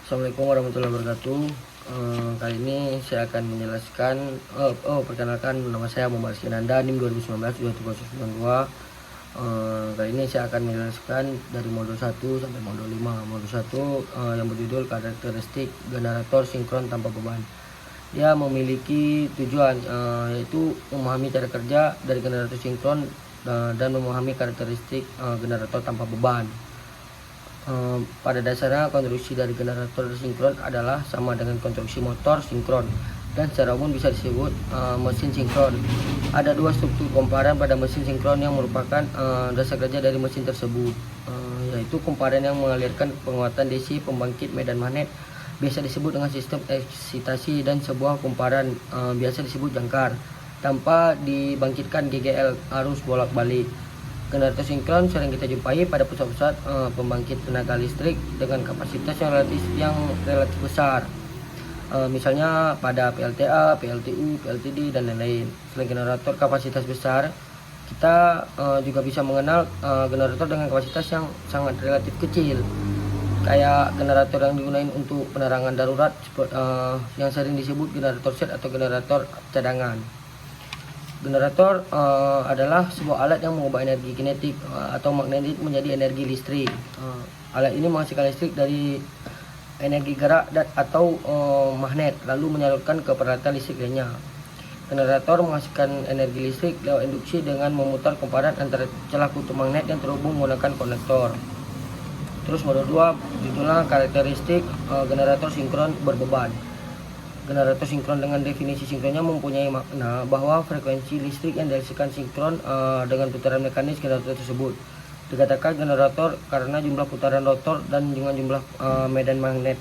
Assalamualaikum warahmatullahi wabarakatuh. Kali ini saya akan menjelaskan, perkenalkan, nama saya Muhammad Sinanda, NIM 2019-21092. Kali ini saya akan menjelaskan dari modul 1 sampai modul 5. Modul 1 yang berjudul karakteristik generator sinkron tanpa beban. Dia memiliki tujuan yaitu memahami cara kerja dari generator sinkron dan memahami karakteristik generator tanpa beban. Pada dasarnya konstruksi dari generator sinkron adalah sama dengan konstruksi motor sinkron dan secara umum bisa disebut mesin sinkron. Ada dua struktur komparen pada mesin sinkron yang merupakan dasar kerja dari mesin tersebut, yaitu komparen yang mengalirkan penguatan DC pembangkit medan magnet biasa disebut dengan sistem eksitasi, dan sebuah komparen biasa disebut jangkar tanpa dibangkitkan GGL arus bolak-balik. Generator sinkron sering kita jumpai pada pusat-pusat pembangkit tenaga listrik dengan kapasitas yang relatif besar, misalnya pada PLTA, PLTU, PLTD, dan lain-lain. Selain generator kapasitas besar, kita juga bisa mengenal generator dengan kapasitas yang sangat relatif kecil, kayak generator yang digunakan untuk penerangan darurat, yang sering disebut generator set atau generator cadangan. Generator adalah sebuah alat yang mengubah energi kinetik atau magnetik menjadi energi listrik. Alat ini menghasilkan listrik dari energi gerak atau magnet, lalu menyalurkan ke peralatan listrik lainnya. Generator menghasilkan energi listrik lewat induksi dengan memutar komparen antara celah kutub magnet yang terhubung menggunakan konektor. Terus modul 2 judulnya karakteristik generator sinkron berbeban. Generator sinkron dengan definisi sinkronnya mempunyai makna bahwa frekuensi listrik yang dihasilkan sinkron dengan putaran mekanis generator tersebut. Dikatakan generator karena jumlah putaran rotor dan dengan jumlah medan magnet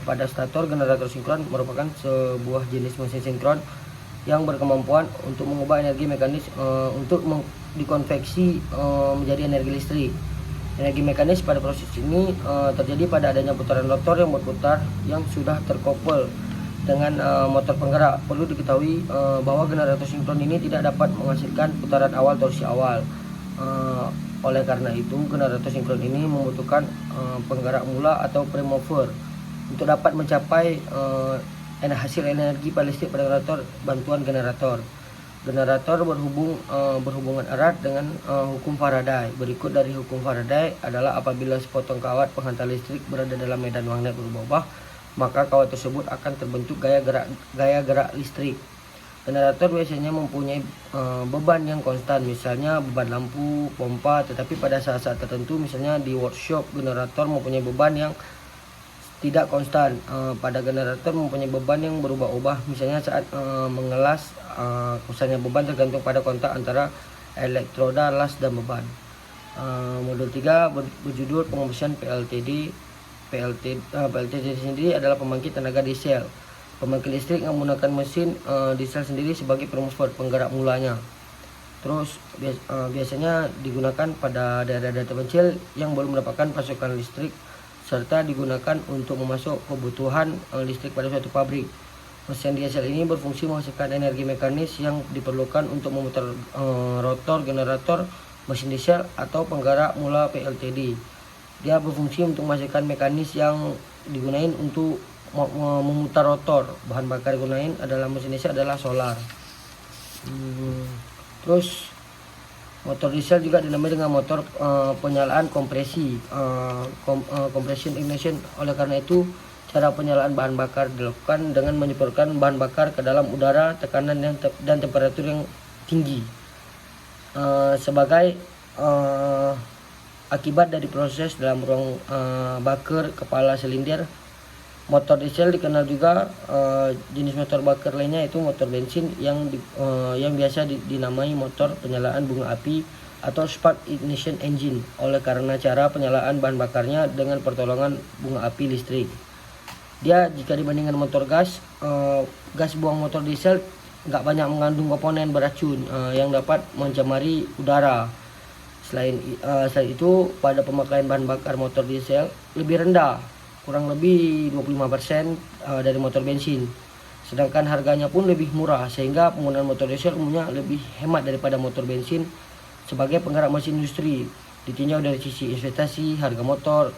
pada stator. Generator sinkron merupakan sebuah jenis mesin sinkron yang berkemampuan untuk mengubah energi mekanis untuk dikonveksi menjadi energi listrik. Energi mekanis pada proses ini terjadi pada adanya putaran rotor yang berputar yang sudah terkoppel dengan motor penggerak. Perlu diketahui bahwa generator sinkron ini tidak dapat menghasilkan putaran awal torsi awal. Oleh karena itu, generator sinkron ini membutuhkan penggerak mula atau prime mover untuk dapat mencapai hasil energi pada listrik pada generator bantuan generator. Generator berhubungan erat dengan hukum Faraday. Berikut dari hukum Faraday adalah apabila sepotong kawat penghantar listrik berada dalam medan magnet berubah-ubah, maka kawat tersebut akan terbentuk gaya gerak listrik. Generator biasanya mempunyai beban yang konstan, misalnya beban lampu, pompa, tetapi pada saat-saat tertentu, misalnya di workshop, generator mempunyai beban yang tidak konstan. Pada generator mempunyai beban yang berubah-ubah, misalnya saat mengelas. Konstannya beban tergantung pada kontak antara elektroda, las, dan beban. Modul 3 berjudul pengoperasian PLTD. PLTD sendiri adalah pembangkit tenaga diesel. Pembangkit listrik yang menggunakan mesin diesel sendiri sebagai pemusat penggerak mulanya. Terus biasanya digunakan pada daerah-daerah terpencil yang belum mendapatkan pasokan listrik, serta digunakan untuk memasok kebutuhan listrik pada suatu pabrik. Mesin diesel ini berfungsi menghasilkan energi mekanis yang diperlukan untuk memutar rotor generator mesin diesel atau penggerak mula PLTD. Dia berfungsi untuk menghasilkan mekanis yang digunakan untuk memutar rotor. Bahan bakar digunakan adalah mesin diesel adalah solar. Terus motor diesel juga dinamai dengan motor penyalaan kompresi, compression ignition. Oleh karena itu, cara penyalaan bahan bakar dilakukan dengan menyemprotkan bahan bakar ke dalam udara, tekanan dan temperatur yang tinggi. Sebagai akibat dari proses dalam ruang bakar kepala silinder, motor diesel dikenal juga jenis motor bakar lainnya, yaitu motor bensin yang biasa dinamai motor penyalaan bunga api atau spark ignition engine, oleh karena cara penyalaan bahan bakarnya dengan pertolongan bunga api listrik. Dia jika dibandingkan motor gas buang motor diesel nggak banyak mengandung komponen beracun yang dapat mencemari udara. Selain itu, pada pemakaian bahan bakar motor diesel lebih rendah, kurang lebih 25% dari motor bensin. Sedangkan harganya pun lebih murah, sehingga penggunaan motor diesel umumnya lebih hemat daripada motor bensin sebagai penggerak mesin industri. Ditinjau dari sisi investasi, harga motor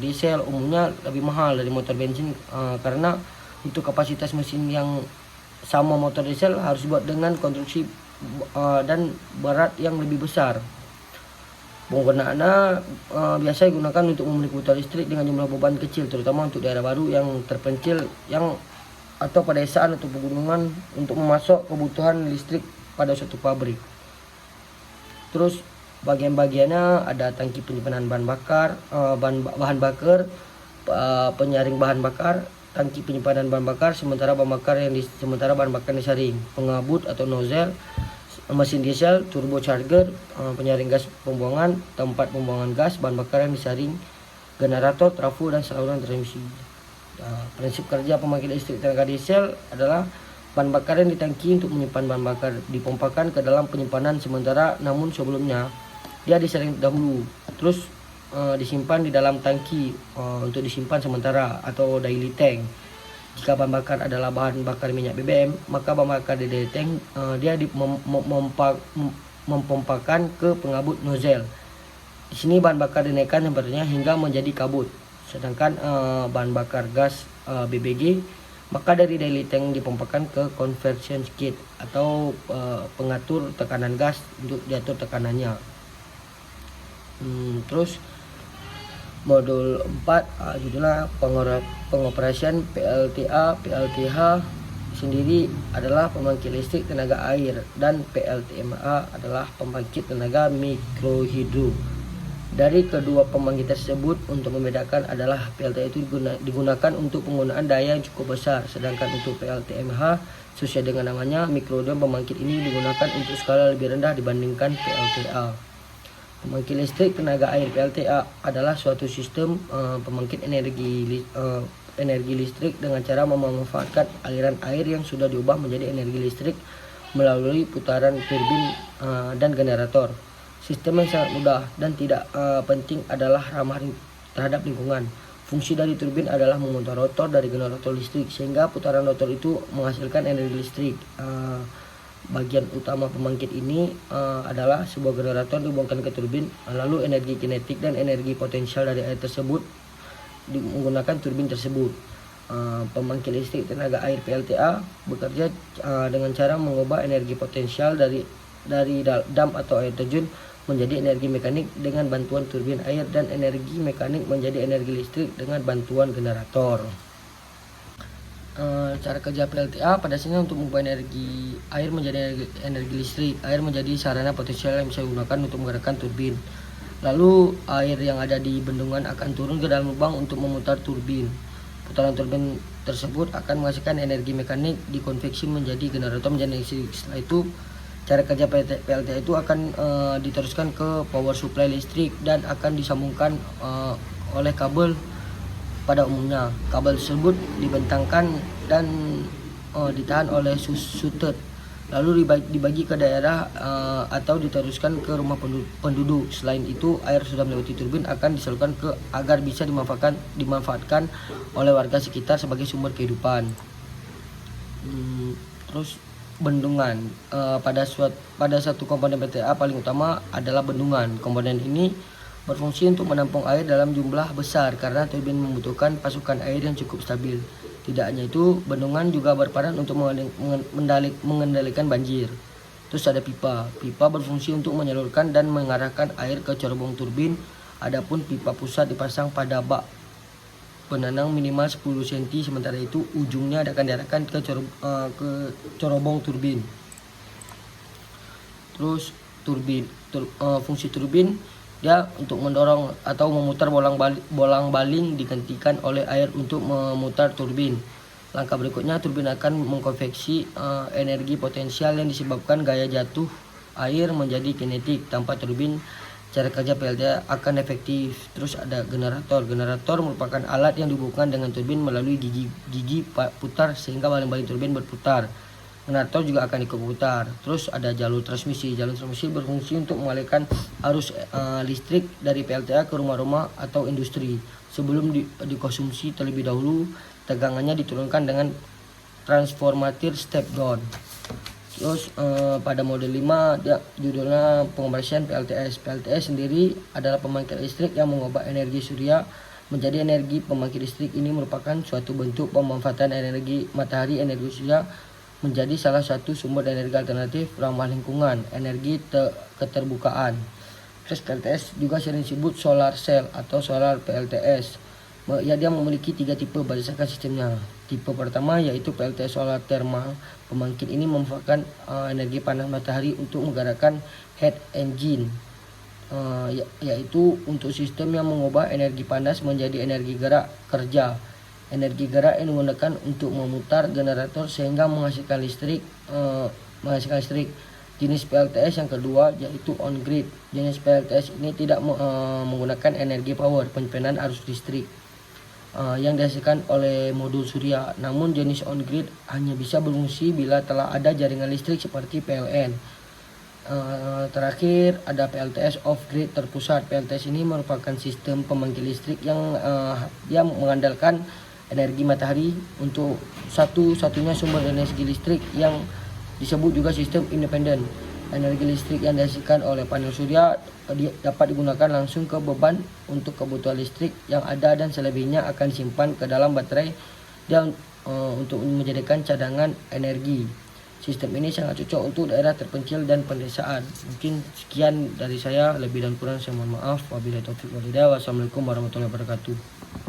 diesel umumnya lebih mahal dari motor bensin karena untuk kapasitas mesin yang sama motor diesel harus dibuat dengan konstruksi dan berat yang lebih besar. Penggunaannya biasa digunakan untuk memiliki motor listrik dengan jumlah beban kecil, terutama untuk daerah baru yang terpencil atau pedesaan atau pegunungan untuk memasok kebutuhan listrik pada suatu pabrik. Terus bagian-bagiannya ada tangki penyimpanan bahan bakar, bahan bakar, penyaring bahan bakar, tangki penyimpanan bahan bakar, sementara bahan bakar disaring, pengabut atau nozzle, mesin diesel, turbocharger, penyaring gas pembuangan, tempat pembuangan gas, bahan bakar yang disaring, generator, trafo dan saluran transmisi. Prinsip kerja pembangkit listrik tenaga diesel adalah bahan bakar yang ditangki untuk menyimpan bahan bakar dipompakan ke dalam penyimpanan sementara, namun sebelumnya dia disaring dahulu, terus disimpan di dalam tangki untuk disimpan sementara atau daily tank. Jika bahan bakar adalah bahan bakar minyak BBM, maka bahan bakar di daily tank dia mempompakan ke pengabut nozzle. Di sini bahan bakar dinaikkan temperaturnya hingga menjadi kabut. Sedangkan bahan bakar gas BBG maka dari daily tank dipompakan ke conversion skid atau pengatur tekanan gas untuk diatur tekanannya. Terus modul 4 judulnya pengoperasian PLTA. PLTH sendiri adalah pembangkit listrik tenaga air dan PLTMA adalah pembangkit tenaga mikrohidro. Dari kedua pembangkit tersebut untuk membedakan adalah PLTA itu digunakan untuk penggunaan daya yang cukup besar, sedangkan untuk PLTMH sesuai dengan namanya mikrohidro, pembangkit ini digunakan untuk skala lebih rendah dibandingkan PLTA. Pembangkit listrik tenaga air PLTA adalah suatu sistem pembangkit energi listrik dengan cara memanfaatkan aliran air yang sudah diubah menjadi energi listrik melalui putaran turbin dan generator. Sistem yang sangat mudah dan tidak penting adalah ramah terhadap lingkungan. Fungsi dari turbin adalah memutar rotor dari generator listrik sehingga putaran rotor itu menghasilkan energi listrik. Bagian utama pembangkit ini adalah sebuah generator dihubungkan ke turbin, lalu energi kinetik dan energi potensial dari air tersebut menggunakan turbin tersebut. Pembangkit listrik tenaga air PLTA bekerja dengan cara mengubah energi potensial dari dam atau air terjun menjadi energi mekanik dengan bantuan turbin air dan energi mekanik menjadi energi listrik dengan bantuan generator. Cara kerja PLTA pada sini untuk mengubah energi air menjadi energi listrik. Air menjadi sarana potensial yang bisa digunakan untuk menggerakkan turbin. Lalu air yang ada di bendungan akan turun ke dalam lubang untuk memutar turbin. Putaran turbin tersebut akan menghasilkan energi mekanik dikonveksi menjadi generator menjadi energi listrik. Setelah itu cara kerja PLTA itu akan diteruskan ke power supply listrik dan akan disambungkan oleh kabel. Pada umumnya kabel tersebut dibentangkan dan ditahan oleh sutet, lalu dibagi ke daerah atau diteruskan ke rumah penduduk. Selain itu, air sudah melewati turbin akan disalurkan agar bisa dimanfaatkan oleh warga sekitar sebagai sumber kehidupan. Terus bendungan, pada satu komponen PLTA paling utama adalah bendungan. Komponen ini berfungsi untuk menampung air dalam jumlah besar karena turbin membutuhkan pasukan air yang cukup stabil. Tidak hanya itu, bendungan juga berperan untuk mengendalikan banjir. Terus ada pipa. Pipa berfungsi untuk menyalurkan dan mengarahkan air ke cerobong turbin. Adapun pipa pusat dipasang pada bak penanang minimal 10 cm, sementara itu ujungnya akan diarahkan ke cerobong turbin. Terus fungsi turbin dia untuk mendorong atau memutar bolang-baling digantikan oleh air untuk memutar turbin. Langkah berikutnya, turbin akan mengkonveksi energi potensial yang disebabkan gaya jatuh air menjadi kinetik. Tanpa turbin, cara kerja PLTA akan efektif. Terus ada generator. Generator merupakan alat yang dihubungkan dengan turbin melalui gigi putar sehingga baling-baling turbin berputar. Generator juga akan ikut berputar. Terus ada jalur transmisi. Jalur transmisi berfungsi untuk mengalirkan arus listrik dari PLTA ke rumah-rumah atau industri. Sebelum dikonsumsi terlebih dahulu, tegangannya diturunkan dengan transformator step down. Terus pada model 5 dia judulnya pengoperasian PLTS. PLTS sendiri adalah pembangkit listrik yang mengubah energi surya menjadi energi. Pembangkit listrik ini merupakan suatu bentuk pemanfaatan energi matahari, energi surya menjadi salah satu sumber energi alternatif ramah lingkungan, energi keterbukaan. Terus PLTS juga sering disebut solar cell atau solar PLTS. Ya, dia memiliki 3 tipe berdasarkan sistemnya. Tipe pertama yaitu PLTS solar thermal. Pembangkit ini memanfaatkan energi panas matahari untuk menggerakkan heat engine, yaitu untuk sistem yang mengubah energi panas menjadi energi gerak kerja. Energi gerak yang digunakan untuk memutar generator sehingga menghasilkan listrik. Jenis PLTS yang kedua yaitu on grid. Jenis PLTS ini tidak menggunakan energi power penyimpanan arus listrik yang dihasilkan oleh modul surya. Namun jenis on grid hanya bisa berfungsi bila telah ada jaringan listrik seperti PLN. Terakhir ada PLTS off grid terpusat. PLTS ini merupakan sistem pembangkit listrik yang dia mengandalkan energi matahari untuk satu-satunya sumber energi listrik, yang disebut juga sistem independen. Energi listrik yang dihasilkan oleh panel surya dapat digunakan langsung ke beban untuk kebutuhan listrik yang ada, dan selebihnya akan disimpan ke dalam baterai dan untuk menjadikan cadangan energi. Sistem ini sangat cocok untuk daerah terpencil dan pedesaan. Mungkin sekian dari saya, lebih dan kurang saya mohon maaf. Wabillahi taufiq wal hidayah. Wassalamualaikum warahmatullahi wabarakatuh.